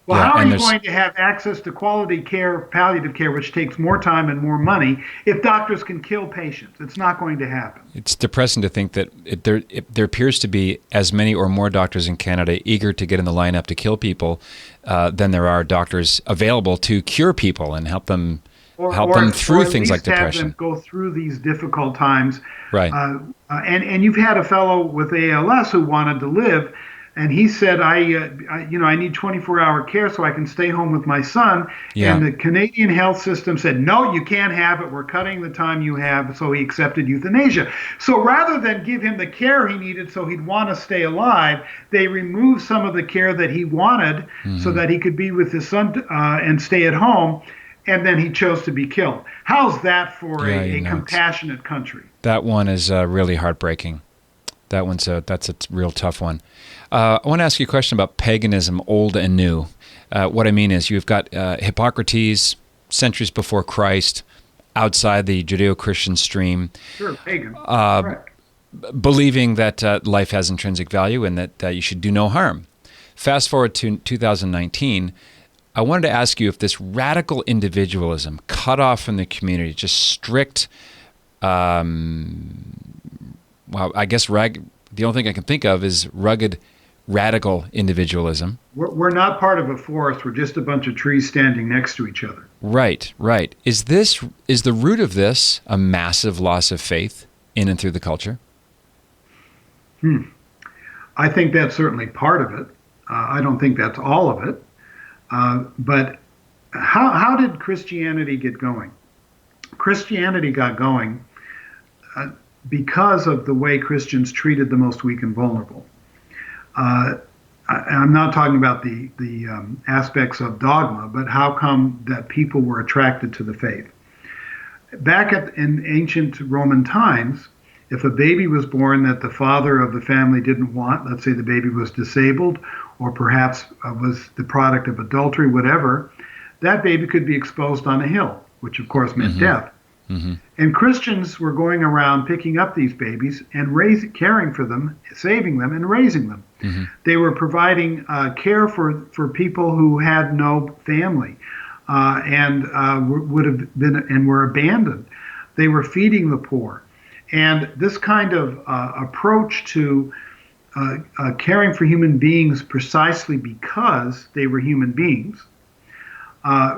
Well, how are you going to have access to quality care, palliative care, which takes more time and more money, if doctors can kill patients? It's not going to happen. It's depressing to think that there appears to be as many or more doctors in Canada eager to get in the lineup to kill people than there are doctors available to cure people and help them through things like depression. Have them go through these difficult times. Right. And you've had a fellow with ALS who wanted to live. And he said, I need 24-hour care so I can stay home with my son. Yeah. And the Canadian health system said, no, you can't have it. We're cutting the time you have. So he accepted euthanasia. So rather than give him the care he needed so he'd want to stay alive, they removed some of the care that he wanted so that he could be with his son and stay at home. And then he chose to be killed. How's that for a compassionate country? That one is really heartbreaking. That's a real tough one. I want to ask you a question about paganism, old and new. What I mean is you've got Hippocrates, centuries before Christ, outside the Judeo-Christian stream. Sure, pagan. Believing that life has intrinsic value and that you should do no harm. Fast forward to 2019, I wanted to ask you if this radical individualism, cut off from the community, just strict, I guess the only thing I can think of is rugged, radical individualism. We're not part of a forest. We're just a bunch of trees standing next to each other. Right. Is the root of this a massive loss of faith in and through the culture? I think that's certainly part of it. I don't think that's all of it. But how did Christianity get going? Christianity got going because of the way Christians treated the most weak and vulnerable. I'm not talking about the aspects of dogma, but how come that people were attracted to the faith. Back in ancient Roman times, if a baby was born that the father of the family didn't want, let's say the baby was disabled or perhaps was the product of adultery, whatever, that baby could be exposed on a hill, which of course meant death. And Christians were going around picking up these babies and caring for them, saving them, and raising them. They were providing care for people who had no family and would have been and were abandoned. They were feeding the poor. And this kind of approach to caring for human beings precisely because they were human beings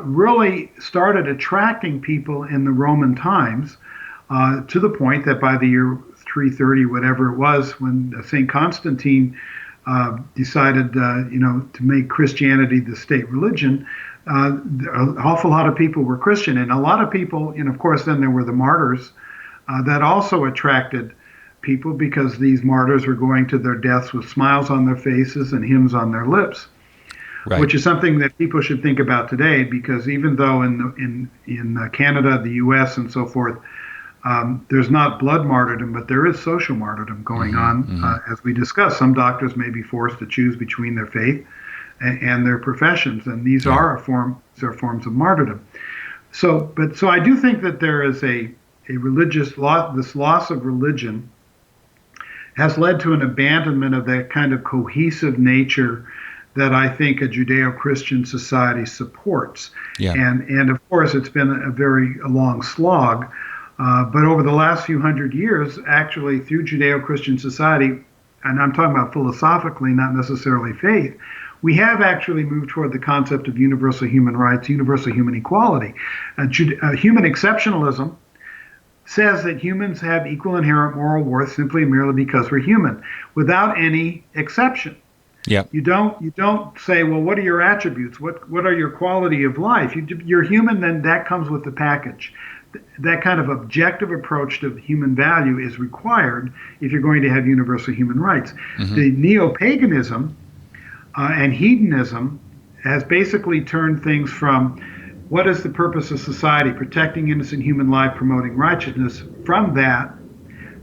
really started attracting people in the Roman times to the point that by the year 330, whatever it was, when St. Constantine decided, to make Christianity the state religion, an awful lot of people were Christian. And a lot of people, and of course then there were the martyrs, that also attracted people because these martyrs were going to their deaths with smiles on their faces and hymns on their lips. Right. Which is something that people should think about today, because even though in Canada, the U.S., and so forth, there's not blood martyrdom, but there is social martyrdom going on. As we discussed, some doctors may be forced to choose between their faith and their professions, and these are forms of martyrdom. So I do think that there is a religious loss. This loss of religion has led to an abandonment of that kind of cohesive nature that I think a Judeo-Christian society supports. And of course, it's been a long slog. But over the last few hundred years, actually, through Judeo-Christian society, and I'm talking about philosophically, not necessarily faith, we have actually moved toward the concept of universal human rights, universal human equality. Human exceptionalism says that humans have equal inherent moral worth simply and merely because we're human, without any exception. You don't say, well, what are your attributes? What are your quality of life? You're human, then that comes with the package. That kind of objective approach to human value is required if you're going to have universal human rights. The neo-paganism and hedonism has basically turned things from what is the purpose of society, protecting innocent human life, promoting righteousness, from that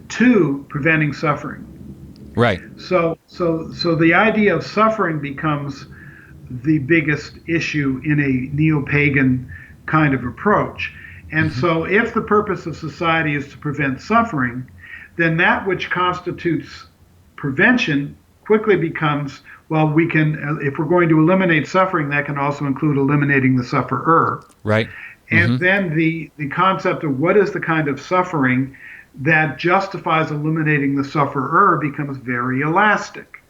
to preventing suffering. Right. So the idea of suffering becomes the biggest issue in a neo-pagan kind of approach. And so if the purpose of society is to prevent suffering, then that which constitutes prevention quickly becomes, well, we can, if we're going to eliminate suffering, that can also include eliminating the sufferer. Right. And then the concept of what is the kind of suffering that justifies eliminating the sufferer becomes very elastic.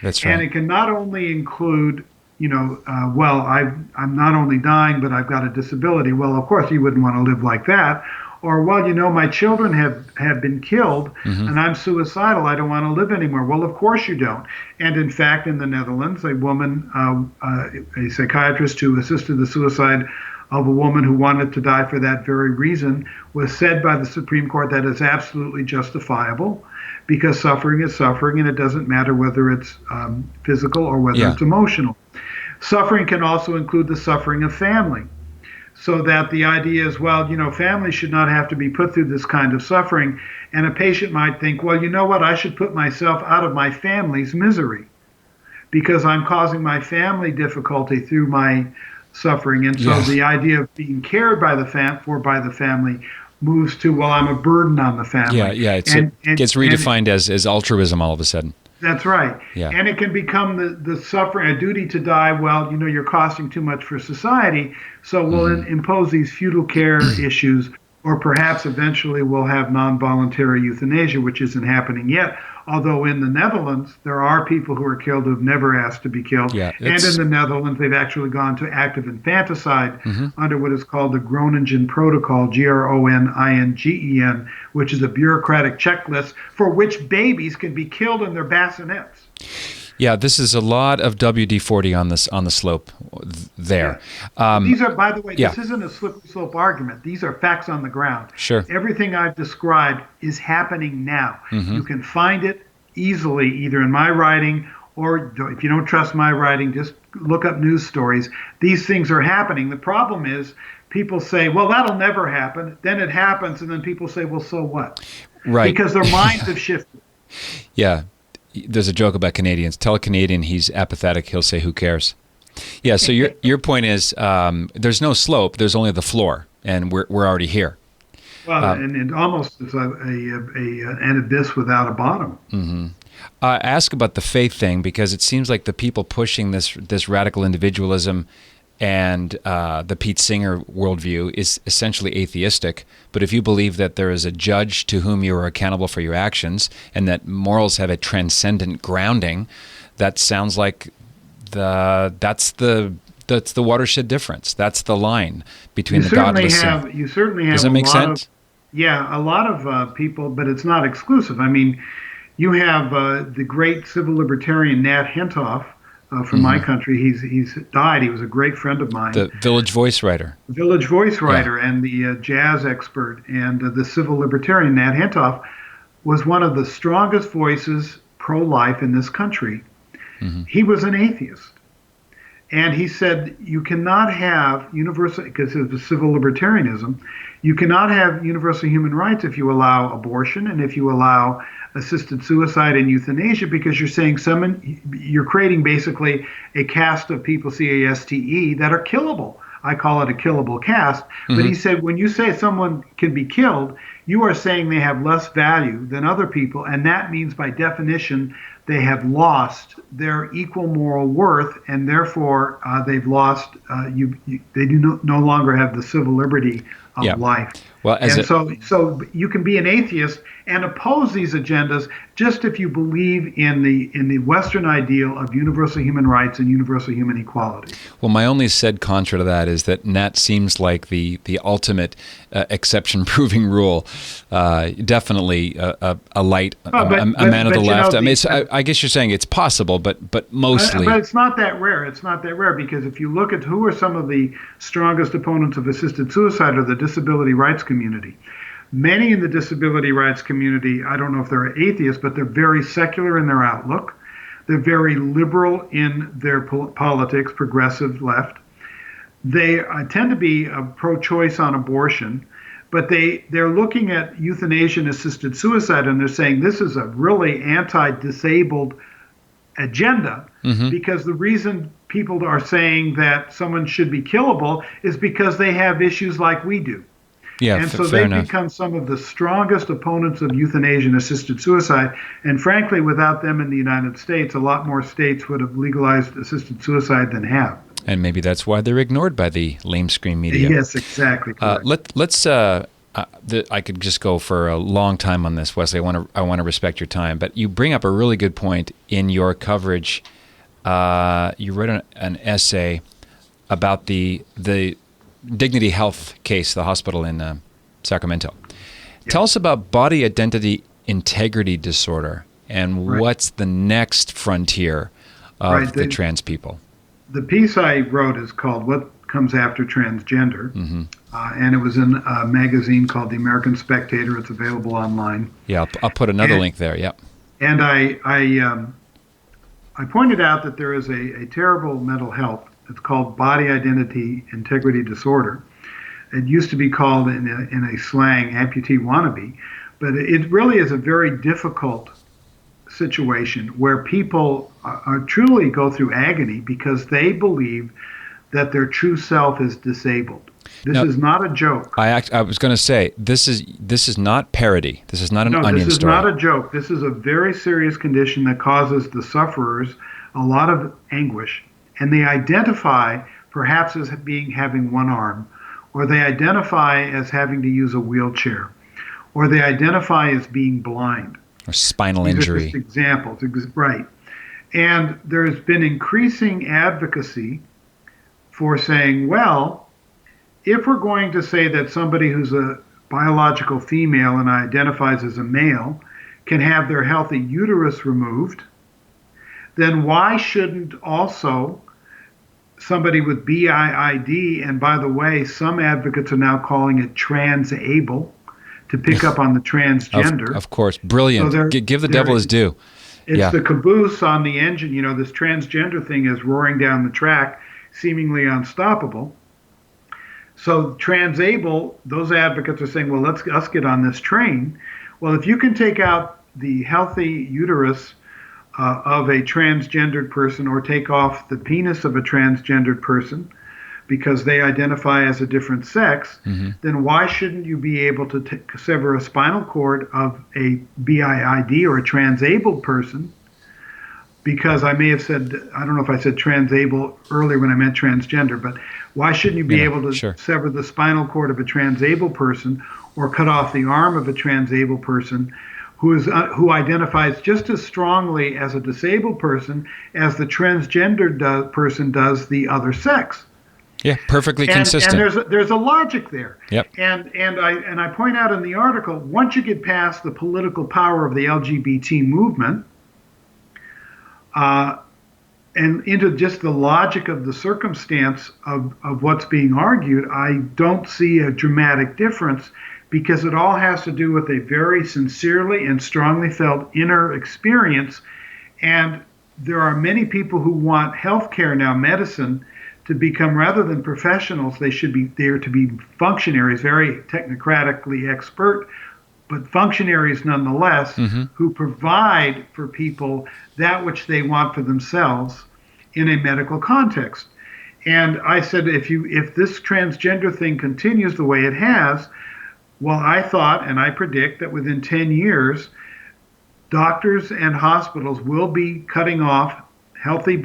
That's right. And it can not only include, well, I'm not only dying, but I've got a disability. Well, of course, you wouldn't want to live like that. Or, well, my children have been killed and I'm suicidal. I don't want to live anymore. Well, of course you don't. And in fact, in the Netherlands, a woman, a psychiatrist who assisted the suicide of a woman who wanted to die for that very reason, was said by the Supreme Court that is absolutely justifiable, because suffering is suffering, and it doesn't matter whether it's physical or whether it's emotional. Suffering can also include the suffering of family. So that the idea is, well, families should not have to be put through this kind of suffering. And a patient might think, well, you know what, I should put myself out of my family's misery because I'm causing my family difficulty through my suffering. And so the idea of being cared by the family moves to, well, I'm a burden on the family. It gets redefined as altruism all of a sudden. That's right. Yeah. And it can become the suffering, a duty to die. Well, you're costing too much for society, so we'll impose these feudal care issues, or perhaps eventually we'll have non-voluntary euthanasia, which isn't happening yet. Although in the Netherlands, there are people who are killed who have never asked to be killed. Yeah, and in the Netherlands, they've actually gone to active infanticide under what is called the Groningen Protocol, Groningen, which is a bureaucratic checklist for which babies can be killed in their bassinets. Yeah, this is a lot of WD-40 on the slope there. Yeah. These are, by the way, this isn't a slippery slope argument. These are facts on the ground. Sure. Everything I've described is happening now. You can find it easily either in my writing, or if you don't trust my writing, just look up news stories. These things are happening. The problem is people say, well, that'll never happen. Then it happens, and then people say, well, so what? Right. Because their minds have shifted. Yeah. There's a joke about Canadians. Tell a Canadian he's apathetic, he'll say, who cares? Yeah, so your point is there's no slope, there's only the floor, and we're already here. Well, and it almost is an abyss without a bottom. Ask about the faith thing, because it seems like the people pushing this radical individualism and the Pete Singer worldview is essentially atheistic. But if you believe that there is a judge to whom you are accountable for your actions, and that morals have a transcendent grounding, that sounds like that's the watershed difference. That's the line between the godless and... You certainly have. Does that make sense? A lot of people, but it's not exclusive. I mean, you have the great civil libertarian Nat Hentoff, from my country. He's died. He was a great friend of mine. The Village Voice writer. And the jazz expert, and the civil libertarian Nat Hentoff was one of the strongest voices pro-life in this country. He was an atheist. And he said, you cannot have universal, because it was civil libertarianism, you cannot have universal human rights if you allow abortion and if you allow assisted suicide and euthanasia, because you're saying you're creating basically a caste of people, caste, that are killable. I call it a killable caste. But he said, when you say someone can be killed, you are saying they have less value than other people, and that means by definition they have lost their equal moral worth, and therefore they've lost. They do no longer have the civil liberty of life. Well, so you can be an atheist and oppose these agendas just if you believe in the Western ideal of universal human rights and universal human equality. Well, my only said contra to that is that Nat seems like the ultimate exception-proving rule. Definitely a light, a man of the left. I guess you're saying it's possible, but mostly. But it's not that rare. It's not that rare, because if you look at who are some of the strongest opponents of assisted suicide, or the disability rights community. Many in the disability rights community, I don't know if they're atheists, but they're very secular in their outlook. They're very liberal in their politics, progressive left. They tend to be pro-choice on abortion, but they're looking at euthanasia and assisted suicide, and they're saying this is a really anti-disabled agenda, because the reason people are saying that someone should be killable is because they have issues like we do. Yeah, and so fair they've enough. become some of the strongest opponents of euthanasia and assisted suicide. And frankly, without them in the United States, a lot more states would have legalized assisted suicide than have. And maybe that's why they're ignored by the lamestream media. Yes, exactly. Let's. I could just go for a long time on this, Wesley. I want to respect your time, but you bring up a really good point in your coverage. You wrote an essay about the Dignity Health case, the hospital in Sacramento. Yep. Tell us about body identity integrity disorder and what's the next frontier of the trans people. The piece I wrote is called What Comes After Transgender, and it was in a magazine called The American Spectator. It's available online. Yeah, I'll put another link there, yep. And I pointed out that there is a terrible mental health. It's called body identity integrity disorder. It used to be called in a slang amputee wannabe, but it really is a very difficult situation where people are truly go through agony because they believe that their true self is disabled. This is not a joke. I was going to say, this is not parody. This is not an onion story. This is not a joke. This is a very serious condition that causes the sufferers a lot of anguish. And they identify perhaps as having one arm, or they identify as having to use a wheelchair, or they identify as being blind. Or spinal injury. These are just examples, right. And there's been increasing advocacy for saying, well, if we're going to say that somebody who's a biological female and identifies as a male can have their healthy uterus removed, then why shouldn't also somebody with BIID, and by the way, some advocates are now calling it transable, to pick up on the transgender. Of course, brilliant. So give the devil his due. It's the caboose on the engine. This transgender thing is roaring down the track, seemingly unstoppable. So transable, those advocates are saying, well, let's get on this train. Well, if you can take out the healthy uterus of a transgendered person, or take off the penis of a transgendered person because they identify as a different sex, then why shouldn't you be able to sever a spinal cord of a BIID or a transabled person? Because I may have said, I don't know if I said transable earlier when I meant transgender, but why shouldn't you be able to sever the spinal cord of a transabled person, or cut off the arm of a transabled person who identifies just as strongly as a disabled person as the transgendered person does the other sex? Yeah, perfectly consistent. And there's a logic there. Yep. And I point out in the article, once you get past the political power of the LGBT movement, and into just the logic of the circumstance of what's being argued, I don't see a dramatic difference, because it all has to do with a very sincerely and strongly felt inner experience. And there are many people who want healthcare now, medicine, to become, rather than professionals, they should be there to be functionaries, very technocratically expert, but functionaries nonetheless, who provide for people that which they want for themselves in a medical context. And I said, if this transgender thing continues the way it has, well, I thought, and I predict, that within 10 years, doctors and hospitals will be cutting off healthy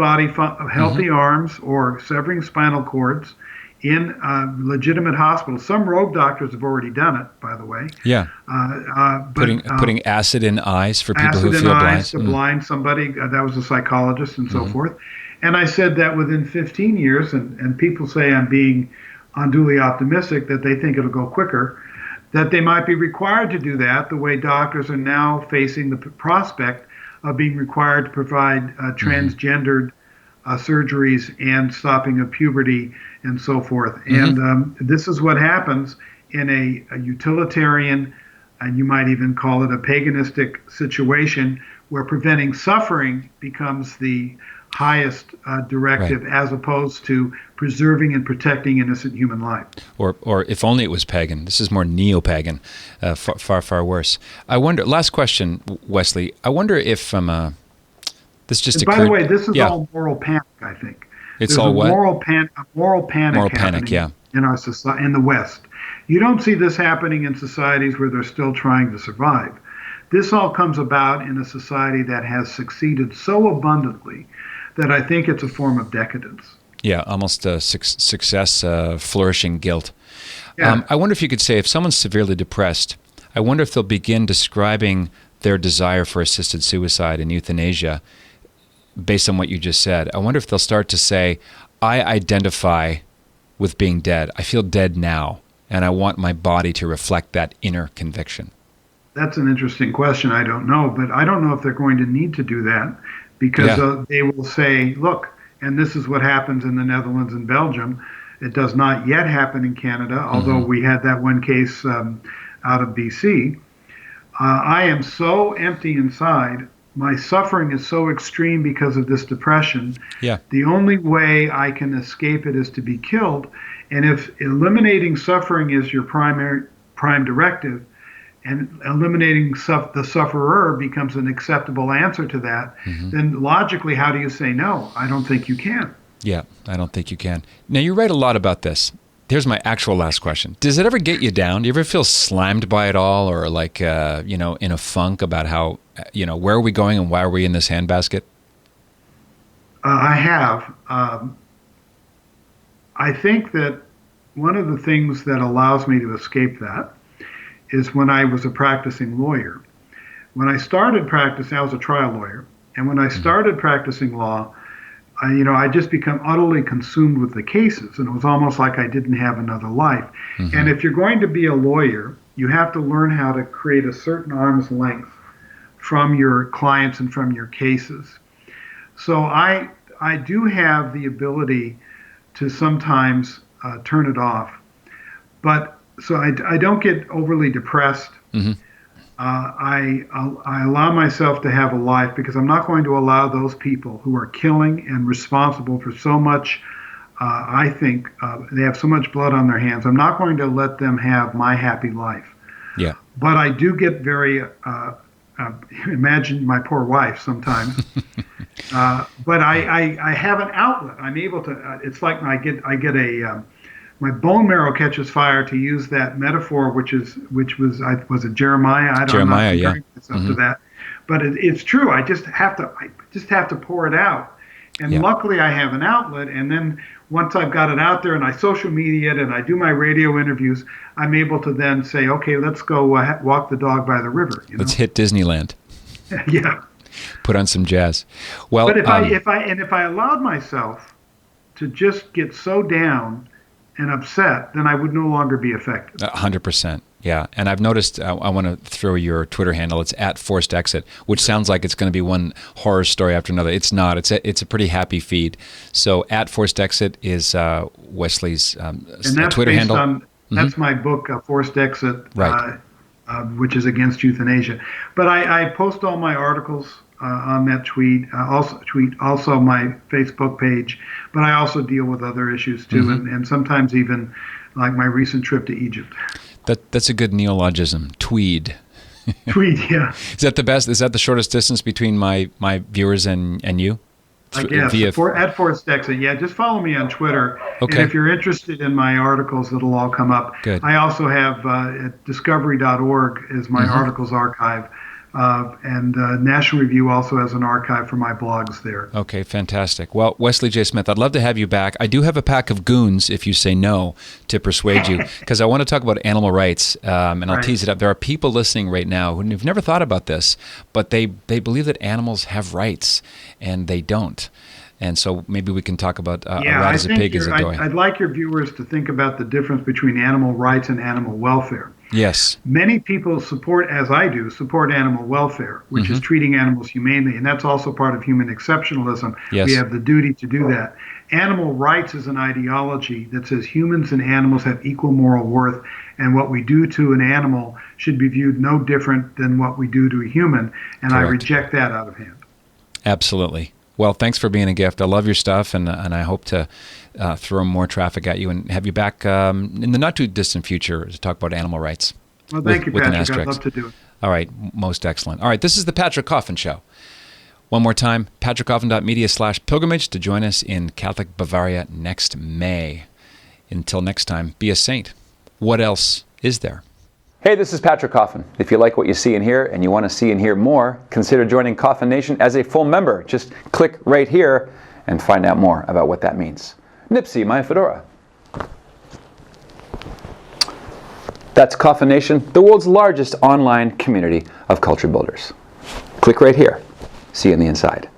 arms or severing spinal cords in legitimate hospitals. Some rogue doctors have already done it, by the way. Yeah. Putting acid in eyes for people who feel blind. Acid in eyes to blind somebody. That was a psychologist and so forth. And I said that within 15 years, and people say I'm being unduly optimistic, that they think it'll go quicker, that they might be required to do that, the way doctors are now facing the prospect of being required to provide transgendered surgeries and stopping of puberty and so forth. And this is what happens in a utilitarian, and you might even call it a paganistic situation, where preventing suffering becomes the highest directive, as opposed to preserving and protecting innocent human life. Or if only it was pagan. This is more neo-pagan, far, far worse. I wonder, last question, Wesley, I wonder if This just And by occurred. the way, this is Yeah. all moral panic, I think. It's There's all a what? moral panic Moral panic, happening yeah. in our society, in the West. You don't see this happening in societies where they're still trying to survive. This all comes about in a society that has succeeded so abundantly that I think it's a form of decadence. Yeah, almost success, flourishing guilt. Yeah. I wonder if you could say, if someone's severely depressed, I wonder if they'll begin describing their desire for assisted suicide and euthanasia based on what you just said. I wonder if they'll start to say, I identify with being dead. I feel dead now, and I want my body to reflect that inner conviction. That's an interesting question. I don't know, but I don't know if they're going to need to do that because they will say, look, and this is what happens in the Netherlands and Belgium. It does not yet happen in Canada, although we had that one case out of BC. I am so empty inside. My suffering is so extreme because of this depression. Yeah. The only way I can escape it is to be killed. And if eliminating suffering is your prime directive, and eliminating the sufferer becomes an acceptable answer to that, then logically, how do you say no? I don't think you can. Yeah, I don't think you can. Now, you write a lot about this. Here's my actual last question. Does it ever get you down? Do you ever feel slammed by it all, or like, in a funk about how, where are we going and why are we in this handbasket? I have. I think that one of the things that allows me to escape that is when I was a practicing lawyer. When I started practicing, I was a trial lawyer, and when I started practicing law, I just become utterly consumed with the cases, and it was almost like I didn't have another life. And if you're going to be a lawyer, you have to learn how to create a certain arm's length from your clients and from your cases. So I do have the ability to sometimes turn it off, but so I don't get overly depressed. I allow myself to have a life because I'm not going to allow those people who are killing and responsible for so much, I think they have so much blood on their hands. I'm not going to let them have my happy life. Yeah. But I do get very, imagine my poor wife sometimes. But I have an outlet. I'm able to, it's like I get my bone marrow catches fire, to use that metaphor, which was it Jeremiah? I don't know. Jeremiah, yeah. To that, but it's true. I just have to pour it out, and luckily I have an outlet. And then once I've got it out there, and I social media it, and I do my radio interviews, I'm able to then say, okay, let's go walk the dog by the river. Let's hit Disneyland. Yeah. Put on some jazz. Well, but if I allowed myself to just get so down and upset, then I would no longer be effective. 100%. Yeah. And I've noticed, I want to throw your Twitter handle. It's @ForcedExit, which sounds like it's going to be one horror story after another. It's not. It's a pretty happy feed. So @ForcedExit is Wesley's Twitter handle. That's my book, Forced Exit, right. Which is against euthanasia. But I post all my articles on that tweet, also my Facebook page, but I also deal with other issues too, and sometimes even like my recent trip to Egypt. That's a good neologism, tweed. Tweed, yeah. Is that the best? Is that the shortest distance between my viewers and you? I guess, @ForcedExit. Yeah, just follow me on Twitter. Okay. And if you're interested in my articles, it'll all come up. Good. I also have at discovery.org is my articles archive. And National Review also has an archive for my blogs there. Okay, fantastic. Well, Wesley J. Smith, I'd love to have you back. I do have a pack of goons, if you say no, to persuade you, because I want to talk about animal rights, and I'll tease it up. There are people listening right now who've never thought about this, but they believe that animals have rights, and they don't. And so maybe we can talk about a rat as a pig as a toy. I'd like your viewers to think about the difference between animal rights and animal welfare. Yes. Many people support, as I do, animal welfare, which is treating animals humanely, and that's also part of human exceptionalism. Yes. We have the duty to do that. Animal rights is an ideology that says humans and animals have equal moral worth, and what we do to an animal should be viewed no different than what we do to a human, and Correct. I reject that out of hand. Absolutely. Well, thanks for being a gift. I love your stuff, and I hope to throw more traffic at you and have you back in the not-too-distant future to talk about animal rights. Well, thank you, Patrick. I'd love to do it. All right. Most excellent. All right. This is the Patrick Coffin Show. One more time, patrickhoffen.media/pilgrimage to join us in Catholic Bavaria next May. Until next time, be a saint. What else is there? Hey, this is Patrick Coffin. If you like what you see and hear and you want to see and hear more, consider joining Coffin Nation as a full member. Just click right here and find out more about what that means. Nipsey, my fedora. That's Coffin Nation, the world's largest online community of culture builders. Click right here. See you on the inside.